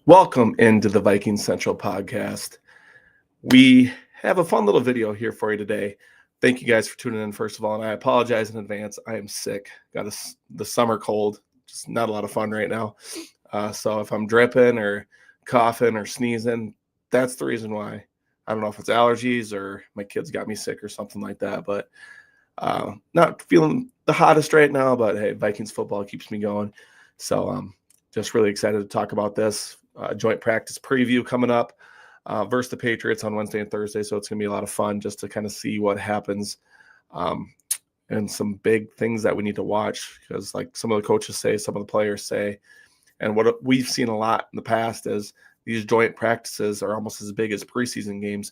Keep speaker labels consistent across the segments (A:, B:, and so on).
A: Welcome into the Vikings Central podcast. We have a fun little video here for you today. Thank you guys for tuning in, first of all, and I apologize in advance. I am sick. Got the summer cold. Just not a lot of fun right now. So if I'm dripping or coughing or sneezing, that's the reason why. I don't know if it's allergies or my kids got me sick or something like that, but not feeling the hottest right now, but hey, Vikings football keeps me going. So just really excited to talk about this. Joint practice preview coming up versus the Patriots on Wednesday and Thursday. So it's going to be a lot of fun just to kind of see what happens and some big things that we need to watch because like some of the coaches say, some of the players say, and what we've seen a lot in the past is these joint practices are almost as big as preseason games,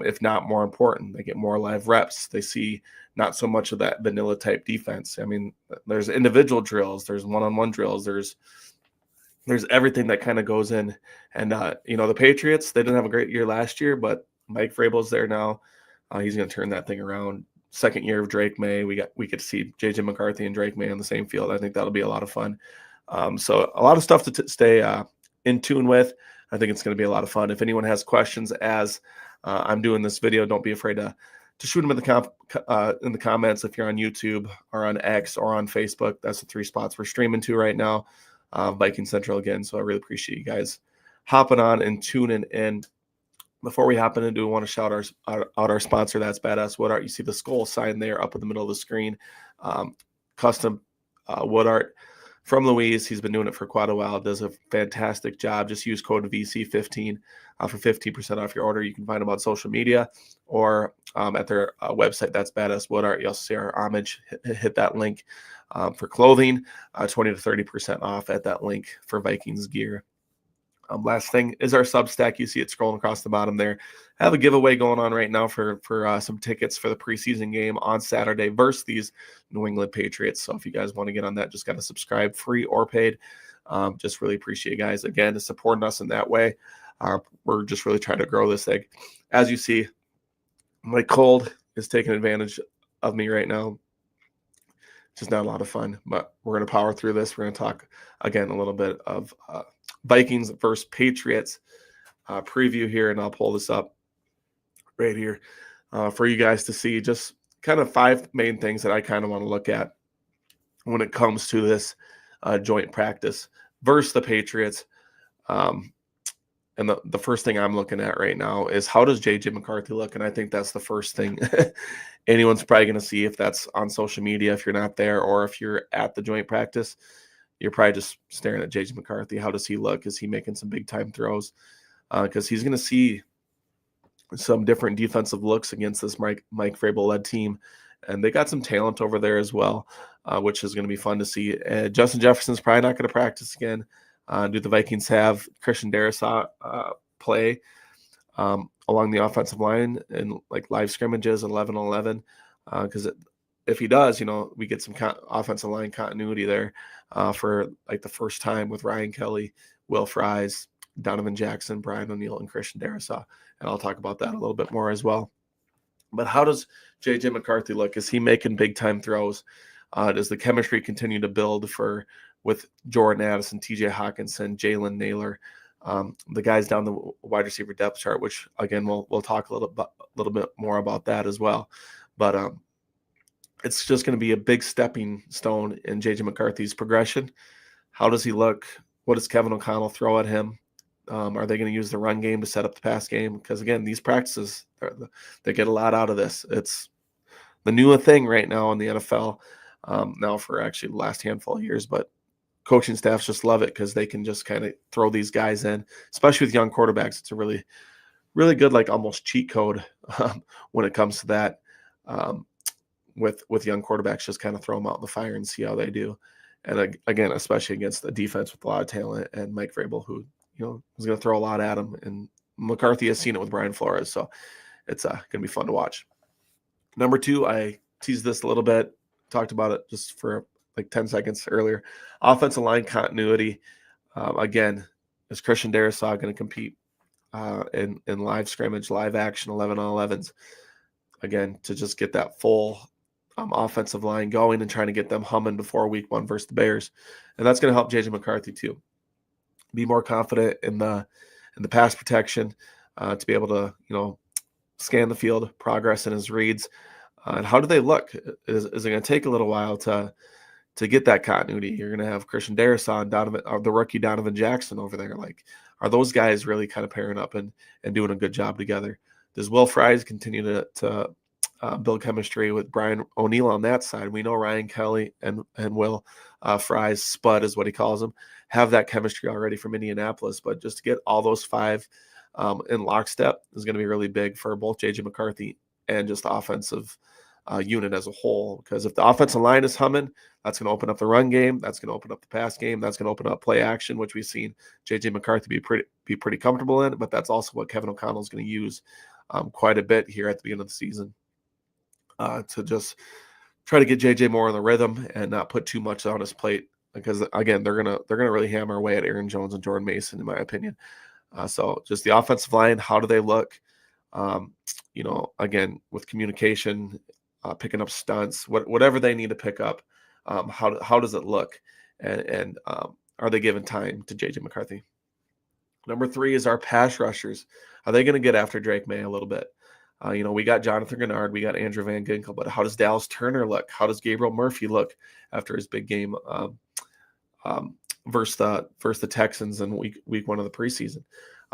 A: if not more important. They get more live reps. They see not so much of that vanilla type defense. I mean, there's individual drills, there's one-on-one drills, there's everything that kind of goes in. And, the Patriots, they didn't have a great year last year, but Mike Vrabel's there now. He's going to turn that thing around. Second year of Drake May. We get to see J.J. McCarthy and Drake May on the same field. I think that'll be a lot of fun. So a lot of stuff to stay in tune with. I think it's going to be a lot of fun. If anyone has questions as I'm doing this video, don't be afraid to shoot them in the comments if you're on YouTube or on X or on Facebook. That's the three spots we're streaming to right now. Viking Central again. So I really appreciate you guys hopping on and tuning in. Before we hop into, I want to shout out our sponsor. That's Badass Wood Art. You see the skull sign there up in the middle of the screen. Custom wood art from Louise. He's been doing it for quite a while. Does a fantastic job. Just use code VC15 for 15% off your order. You can find them on social media or at their website. That's Badass Wood Art. You also see our homage. Hit that link for clothing. 20 to 30% off at that link for Vikings gear. Last thing is our Substack. You see it scrolling across the bottom there. I have a giveaway going on right now for some tickets for the preseason game on Saturday versus these New England Patriots. So if you guys want to get on that, just got to subscribe, free or paid. Just really appreciate you guys, again, supporting us in that way. We're just really trying to grow this thing. As you see, my cold is taking advantage of me right now. Just not a lot of fun, but we're going to power through this. We're going to talk, again, a little bit of Vikings versus Patriots preview here, and I'll pull this up right here for you guys to see just kind of five main things that I kind of want to look at when it comes to this joint practice versus the Patriots. And the first thing I'm looking at right now is how does J.J. McCarthy look? And I think that's the first thing anyone's probably going to see if that's on social media, if you're not there, or if you're at the joint practice. You're probably just staring at J.J. McCarthy. How does he look? Is he making some big-time throws? Because he's going to see some different defensive looks against this Mike Vrabel-led team. And they got some talent over there as well, which is going to be fun to see. Justin Jefferson's probably not going to practice again. Do the Vikings have Christian Darrisaw play along the offensive line in like live scrimmages 11-11? Because if he does, we get some offensive line continuity there for like the first time with Ryan Kelly, Will Fries, Donovan Jackson, Brian O'Neill, and Christian Darrisaw. And I'll talk about that a little bit more as well. But how does J.J. McCarthy look? Is he making big-time throws? Does the chemistry continue to build with Jordan Addison, T.J. Hawkinson, Jalen Naylor, the guys down the wide receiver depth chart, which, again, we'll talk a little bit more about that as well. But it's just going to be a big stepping stone in J.J. McCarthy's progression. How does he look? What does Kevin O'Connell throw at him? Are they going to use the run game to set up the pass game? Because, again, these practices, they get a lot out of this. It's the new thing right now in the NFL, now for actually the last handful of years. But coaching staffs just love it because they can just kind of throw these guys in, especially with young quarterbacks. It's a really, really good, like almost cheat code when it comes to that. With young quarterbacks, just kind of throw them out in the fire and see how they do. And again, especially against a defense with a lot of talent and Mike Vrabel, who is going to throw a lot at him. And McCarthy has seen it with Brian Flores, so it's going to be fun to watch. Number two, I teased this a little bit, talked about it just for like 10 seconds earlier. Offensive line continuity. Again, is Christian Darrisaw going to compete in live scrimmage, live action, 11-on-11s? Again, to just get that full offensive line going and trying to get them humming before week one versus the Bears. And that's going to help J.J. McCarthy too. be more confident in the pass protection, to be able to, scan the field, progress in his reads. And how do they look? Is it going to take a little while to get that continuity? You're going to have Christian Darrisaw and the rookie Donovan Jackson over there. Like, are those guys really kind of pairing up and doing a good job together? Does Will Fries continue to build chemistry with Brian O'Neill on that side? We know Ryan Kelly and Will Fries, Spud is what he calls him, have that chemistry already from Indianapolis. But just to get all those five in lockstep is going to be really big for both J.J. McCarthy and just the offensive unit as a whole. Because if the offensive line is humming, that's going to open up the run game. That's going to open up the pass game. That's going to open up play action, which we've seen J.J. McCarthy be pretty comfortable in. But that's also what Kevin O'Connell is going to use quite a bit here at the beginning of the season, to just try to get JJ more in the rhythm and not put too much on his plate. Because again, they're gonna really hammer away at Aaron Jones and Jordan Mason, in my opinion. So just the offensive line, how do they look? Again, with communication, picking up stunts, whatever they need to pick up, how does it look? And are they giving time to JJ McCarthy? Number 3 is our pass rushers. Are they going to get after Drake May a little bit? We got Jonathan Gennard, we got Andrew Van Ginkel, but how does Dallas Turner look? How does Gabriel Murphy look after his big game versus the Texans in week 1 of the preseason?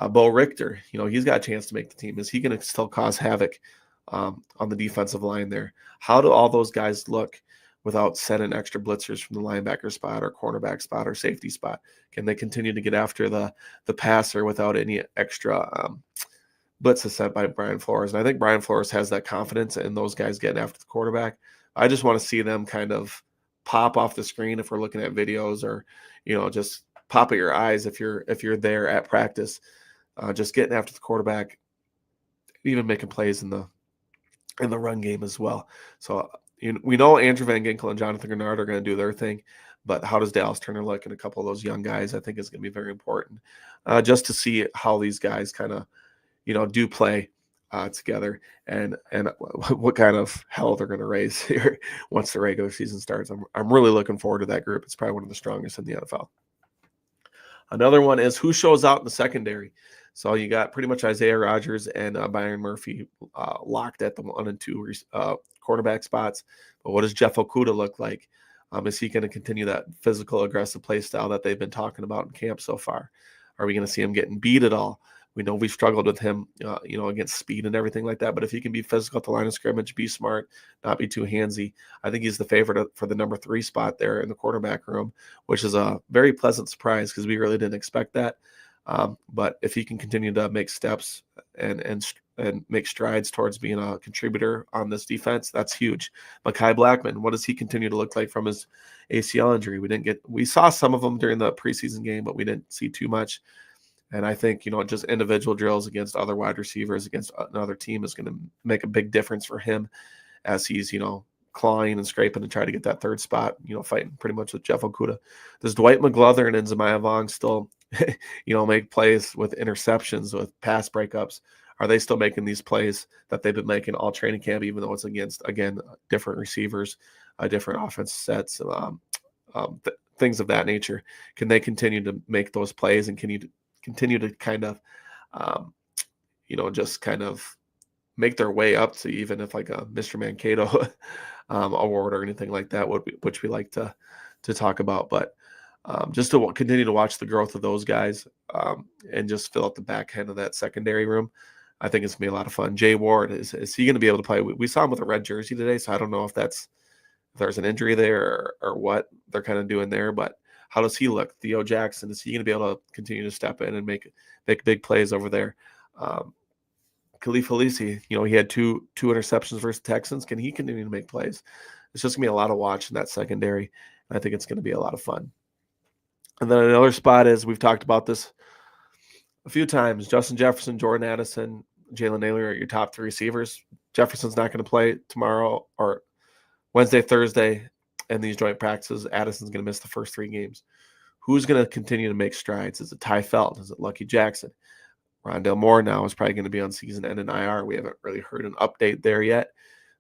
A: Bo Richter, he's got a chance to make the team. Is he going to still cause havoc on the defensive line there? How do all those guys look without sending extra blitzers from the linebacker spot or cornerback spot or safety spot? Can they continue to get after the passer without any extra blitzes sent by Brian Flores? And I think Brian Flores has that confidence in those guys getting after the quarterback. I just want to see them kind of pop off the screen if we're looking at videos, or just pop at your eyes if you're there at practice, just getting after the quarterback, even making plays in the run game as well. So we know Andrew Van Ginkel and Jonathan Gennard are going to do their thing, but how does Dallas Turner look? And a couple of those young guys, I think, is going to be very important, just to see how these guys kind of do play together, and what kind of hell they're going to raise here once the regular season starts. I'm really looking forward to that group. It's probably one of the strongest in the NFL. Another one is who shows out in the secondary. So you got pretty much Isaiah Rodgers and Byron Murphy locked at the 1 and 2 quarterback spots. But what does Jeff Okudah look like? Is he going to continue that physical, aggressive play style that they've been talking about in camp so far? Are we going to see him getting beat at all? We know we've struggled with him, against speed and everything like that. But if he can be physical at the line of scrimmage, be smart, not be too handsy, I think he's the favorite for the number 3 spot there in the quarterback room, which is a very pleasant surprise because we really didn't expect that. But if he can continue to make steps and make strides towards being a contributor on this defense, that's huge. Mekhi Blackman, what does he continue to look like from his ACL injury? We saw some of them during the preseason game, but we didn't see too much. And I think, just individual drills against other wide receivers against another team is going to make a big difference for him as he's, clawing and scraping to try to get that 3rd spot, fighting pretty much with Jeff Okudah. Does Dwight McGlothern and Nzamaya Vong still, make plays with interceptions, with pass breakups? Are they still making these plays that they've been making all training camp, even though it's against, again, different receivers, different offensive sets, things of that nature? Can they continue to make those plays, and can you continue to kind of, just kind of make their way up to even if like a Mr. Mankato award or anything like that, which we like to talk about. But just to continue to watch the growth of those guys, and just fill out the back end of that secondary room, I think it's going to be a lot of fun. Jay Ward, is he going to be able to play? We saw him with a red jersey today, so I don't know if there's an injury there or what they're kind of doing there, but how does he look? Theo Jackson, is he going to be able to continue to step in and make big plays over there? Khalif Halisi, he had two interceptions versus Texans. Can he continue to make plays? It's just going to be a lot of watch in that secondary, and I think it's going to be a lot of fun. And then another spot is, we've talked about this a few times, Justin Jefferson, Jordan Addison, Jalen Nailor are your top 3 receivers. Jefferson's not going to play tomorrow or Wednesday, Thursday, and these joint practices. Addison's going to miss the first 3 games. Who's going to continue to make strides? Is it Ty Felt? Is it Lucky Jackson? Rondale Moore now is probably going to be on season end in IR. We haven't really heard an update there yet.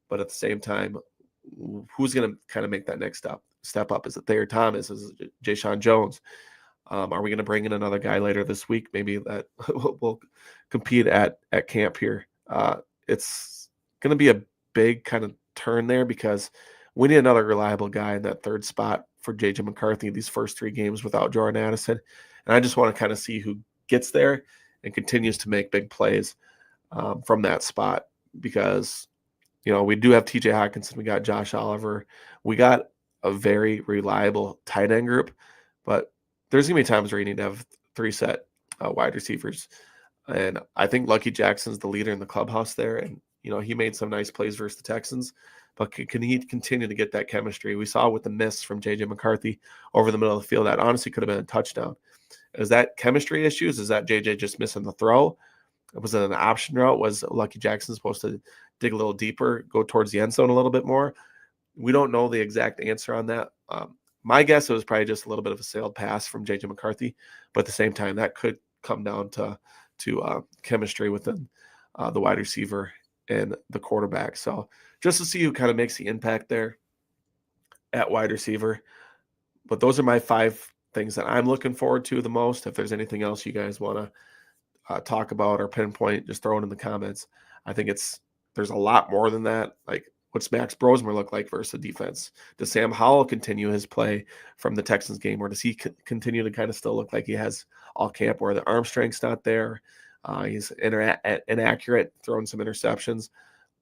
A: But at the same time, who's going to kind of make that next step up? Is it Thayer Thomas? Is it Jayshon Jones? Are we going to bring in another guy later this week? Maybe that will compete at camp here. It's going to be a big kind of turn there because we need another reliable guy in that third spot for JJ McCarthy these first 3 games without Jordan Addison. And I just want to kind of see who gets there and continues to make big plays from that spot because, we do have TJ Hawkinson. We got Josh Oliver. We got a very reliable tight end group, but there's going to be times where you need to have 3 set wide receivers. And I think Lucky Jackson's the leader in the clubhouse there. And, he made some nice plays versus the Texans, but can he continue to get that chemistry? We saw with the miss from J.J. McCarthy over the middle of the field, that honestly could have been a touchdown. Is that chemistry issues? Is that J.J. just missing the throw? Was it an option route? Was Lucky Jackson supposed to dig a little deeper, go towards the end zone a little bit more? We don't know the exact answer on that. My guess, it was probably just a little bit of a sailed pass from J.J. McCarthy, but at the same time, that could come down to chemistry within the wide receiver and the quarterback. So just to see who kind of makes the impact there at wide receiver. But those are my 5 things that I'm looking forward to the most. If there's anything else you guys want to talk about or pinpoint, just throw it in the comments. I think there's a lot more than that. Like, what's Max Brosmer look like versus the defense? Does Sam Howell continue his play from the Texans game, or does he continue to kind of still look like he has all camp where the arm strength's not there? He's inaccurate, throwing some interceptions.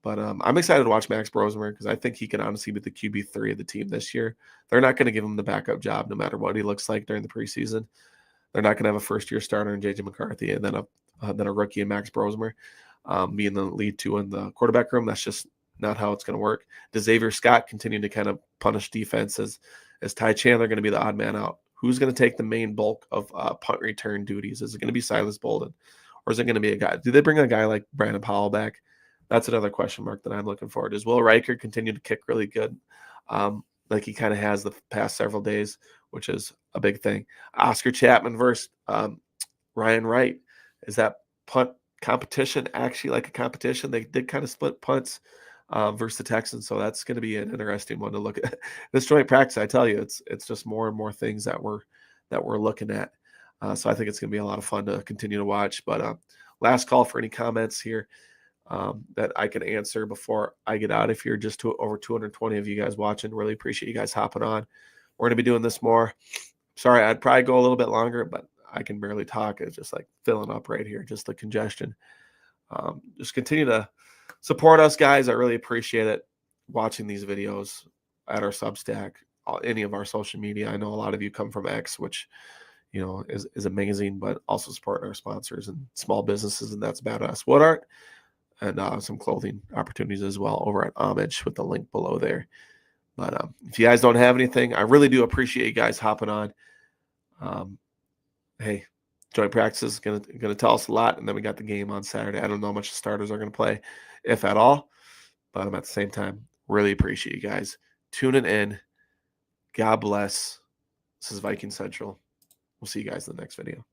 A: But I'm excited to watch Max Brosmer because I think he can honestly be the QB3 of the team this year. They're not going to give him the backup job no matter what he looks like during the preseason. They're not going to have a first-year starter in J.J. McCarthy and then a rookie in Max Brosmer being the lead 2 in the quarterback room. That's just not how it's going to work. Does Xavier Scott continue to kind of punish defenses? Is Ty Chandler going to be the odd man out? Who's going to take the main bulk of punt return duties? Is it going to be Silas Bolden? Or is it going to be a guy? Do they bring a guy like Brandon Powell back? That's another question mark that I'm looking forward to. Does Will Riker continue to kick really good like he kind of has the past several days, which is a big thing. Oscar Chapman versus Ryan Wright. Is that punt competition actually like a competition? They did kind of split punts versus the Texans, so that's going to be an interesting one to look at. This joint practice, I tell you, it's just more and more things that we're looking at. So I think it's going to be a lot of fun to continue to watch. But last call for any comments here that I can answer before I get out. If you're just over 220 of you guys watching, really appreciate you guys hopping on. We're going to be doing this more. Sorry, I'd probably go a little bit longer, but I can barely talk. It's just like filling up right here, just the congestion. Just continue to support us, guys. I really appreciate it. Watching these videos at our Substack, any of our social media. I know a lot of you come from X, which is amazing, but also supporting our sponsors and small businesses, and that's Badass Wood Art, and some clothing opportunities as well over at Homage with the link below there. But if you guys don't have anything, I really do appreciate you guys hopping on. Hey, joint practice is gonna tell us a lot, and then we got the game on Saturday. I don't know how much the starters are gonna play, if at all, but at the same time, really appreciate you guys tuning in. God bless. This is Viking Central. We'll see you guys in the next video.